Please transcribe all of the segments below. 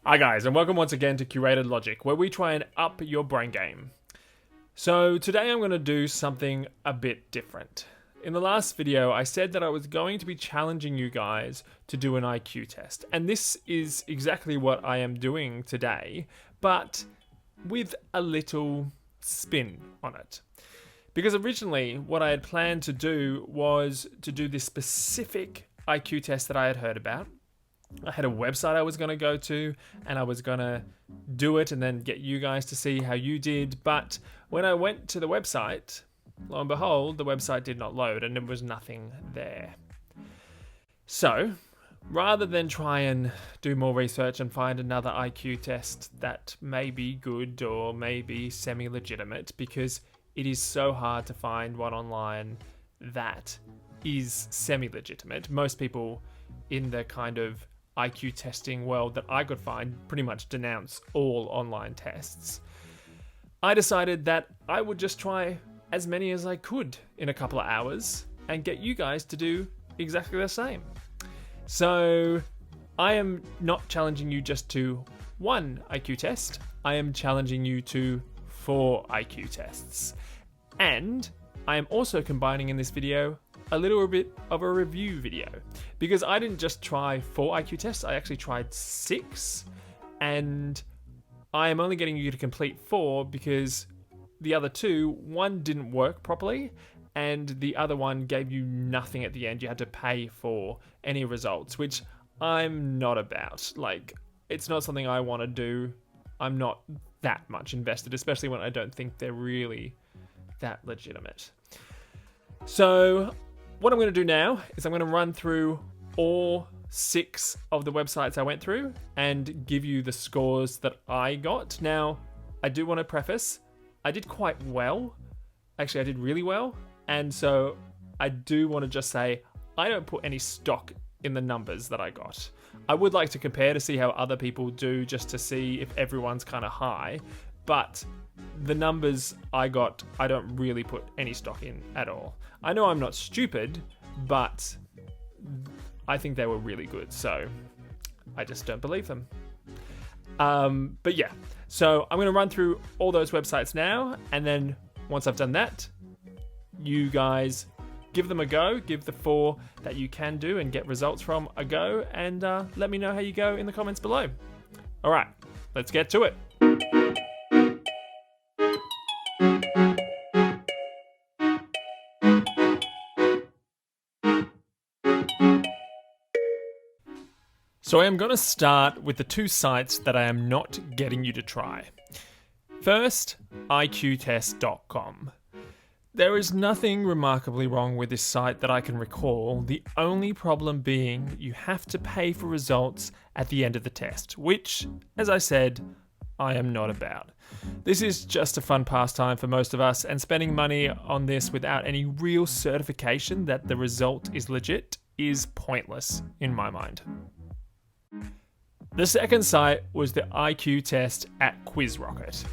Hi guys, and welcome once again to Curated Logic, where we try and up your brain game. So today I'm going to do something a bit different. In the last video, I said that I was going to be challenging you guys to do an IQ test, and this is exactly what I am doing today, but with a little spin on it. Because originally, what I had planned to do was to do this specific IQ test that I had heard about. I had a website I was going to go to, and I was going to do it and then get you guys to see how you did. But when I went to the website, lo and behold, the website did not load and there was nothing there. So, rather than try and do more research and find another IQ test that may be good or may be semi-legitimate, because it is so hard to find one online that is semi-legitimate. Most people in the kind of IQ testing world that I could find pretty much denounce all online tests. I decided that I would just try as many as I could in a couple of hours and get you guys to do exactly the same. So I am not challenging you just to one IQ test. I am challenging you to 4 IQ tests. And I am also combining in this video a little bit of a review video, because I didn't just try 4 IQ tests, I actually tried 6, and I am only getting you to complete 4 because the other 2, one didn't work properly, and the other one gave you nothing at the end. You had to pay for any results, which I'm not about. Like, it's not something I want to do. I'm not that much invested, especially when I don't think they're really that legitimate. So what I'm going to do now is I'm going to run through all 6 of the websites I went through and give you the scores that I got. Now, I do want to preface, I did quite well. Actually, I did really well. And so I do want to just say, I don't put any stock in the numbers that I got. I would like to compare to see how other people do, just to see if everyone's kind of high. But the numbers I got, I don't really put any stock in at all. I know I'm not stupid, but I think they were really good, so I just don't believe them. But yeah, so I'm going to run through all those websites now, and then once I've done that, you guys give them a go, give the 4 that you can do and get results from a go, and let me know how you go in the comments below. All right, let's get to it. So I am going to start with the 2 sites that I am not getting you to try. First, iqtest.com. There is nothing remarkably wrong with this site that I can recall, the only problem being you have to pay for results at the end of the test, which, as I said, I am not about. This is just a fun pastime for most of us, and spending money on this without any real certification that the result is legit is pointless in my mind. The second site was the IQ test at QuizRocket.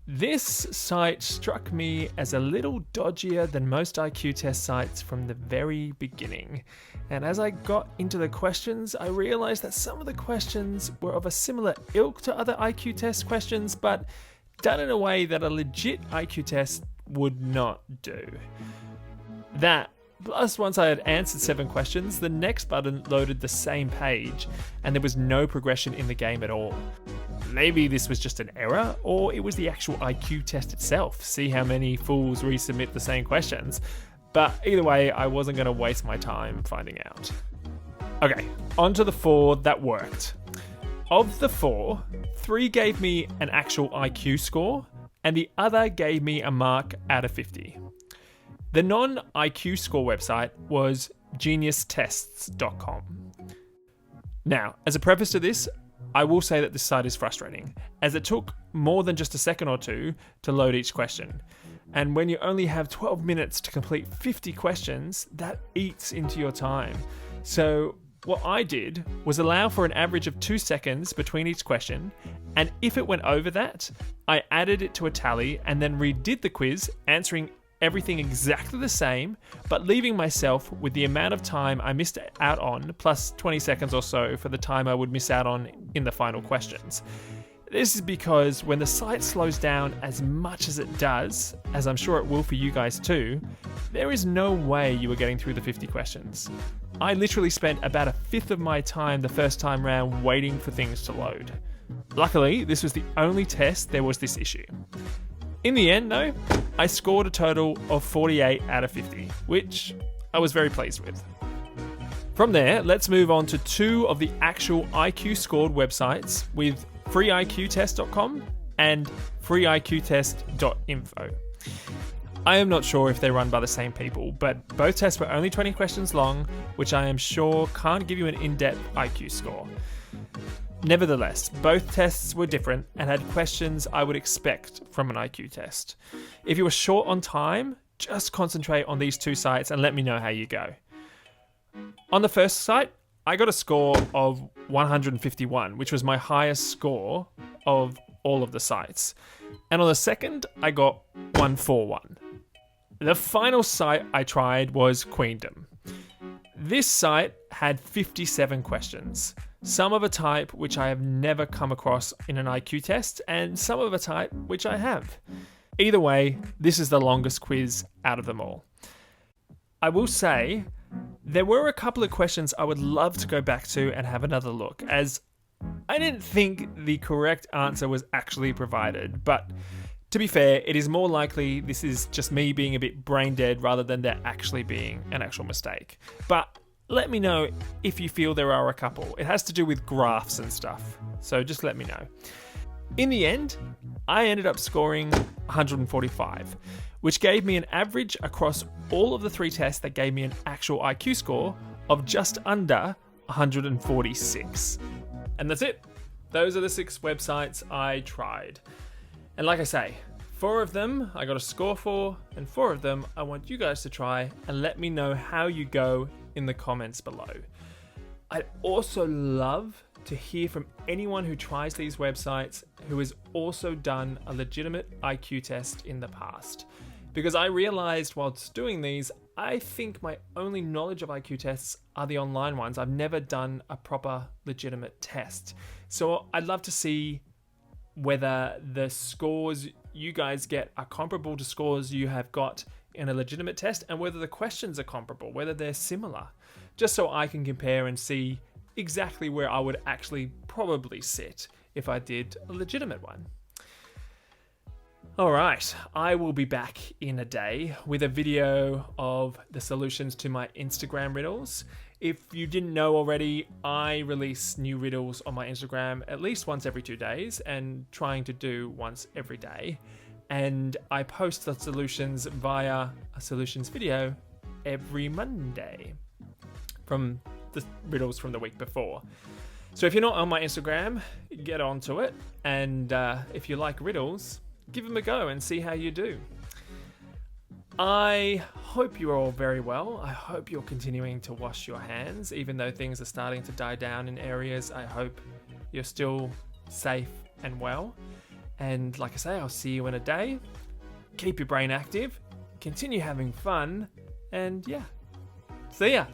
This site struck me as a little dodgier than most IQ test sites from the very beginning. And as I got into the questions, I realized that some of the questions were of a similar ilk to other IQ test questions, but done in a way that a legit IQ test would not do. That, plus, once I had answered 7 questions, the next button loaded the same page, and there was no progression in the game at all. Maybe this was just an error, or it was the actual IQ test itself. See how many fools resubmit the same questions. But either way, I wasn't going to waste my time finding out. Okay, on to the 4 that worked. Of the 4, 3 gave me an actual IQ score, and the other gave me a mark out of 50. The non-IQ score website was geniustests.com. Now, as a preface to this, I will say that this site is frustrating, as it took more than just a second or 2 to load each question. And when you only have 12 minutes to complete 50 questions, that eats into your time. So what I did was allow for an average of 2 seconds between each question, and if it went over that, I added it to a tally and then redid the quiz, answering everything exactly the same, but leaving myself with the amount of time I missed out on, plus 20 seconds or so for the time I would miss out on in the final questions. This is because when the site slows down as much as it does, as I'm sure it will for you guys too, there is no way you are getting through the 50 questions. I literally spent about a fifth of my time the first time round waiting for things to load. Luckily, this was the only test there was this issue. In the end though, I scored a total of 48 out of 50, which I was very pleased with. From there, let's move on to two of the actual IQ scored websites with freeiqtest.com and freeiqtest.info. I am not sure if they're run by the same people, but both tests were only 20 questions long, which I am sure can't give you an in-depth IQ score. Nevertheless, both tests were different and had questions I would expect from an IQ test. If you were short on time, just concentrate on these two sites and let me know how you go. On the first site, I got a score of 151, which was my highest score of all of the sites. And on the second, I got 141. The final site I tried was Queendom. This site had 57 questions, some of a type which I have never come across in an IQ test, and some of a type which I have. Either way, this is the longest quiz out of them all. I will say, there were a couple of questions I would love to go back to and have another look, as I didn't think the correct answer was actually provided, but to be fair, it is more likely this is just me being a bit brain dead rather than there actually being an actual mistake. But let me know if you feel there are a couple. It has to do with graphs and stuff, so just let me know. In the end, I ended up scoring 145, which gave me an average across all of the three tests that gave me an actual IQ score of just under 146. And that's it. Those are the 6 websites I tried. And like I say, 4 of them I got a score for, and 4 of them I want you guys to try and let me know how you go in the comments below. I'd also love to hear from anyone who tries these websites who has also done a legitimate IQ test in the past. Because I realized whilst doing these, I think my only knowledge of IQ tests are the online ones. I've never done a proper legitimate test. So I'd love to see whether the scores you guys get are comparable to scores you have got in a legitimate test, and whether the questions are comparable, whether they're similar, just so I can compare and see exactly where I would actually probably sit if I did a legitimate one. Alright, I will be back in a day with a video of the solutions to my Instagram riddles. If you didn't know already, I release new riddles on my Instagram at least once every 2 days, and trying to do once every day. And I post the solutions via a solutions video every Monday from the riddles from the week before. So if you're not on my Instagram, get onto it. And if you like riddles, give them a go and see how you do. I hope you're all very well. I hope you're continuing to wash your hands, even though things are starting to die down in areas. I hope you're still safe and well. And like I say, I'll see you in a day. Keep your brain active, continue having fun, and yeah, see ya.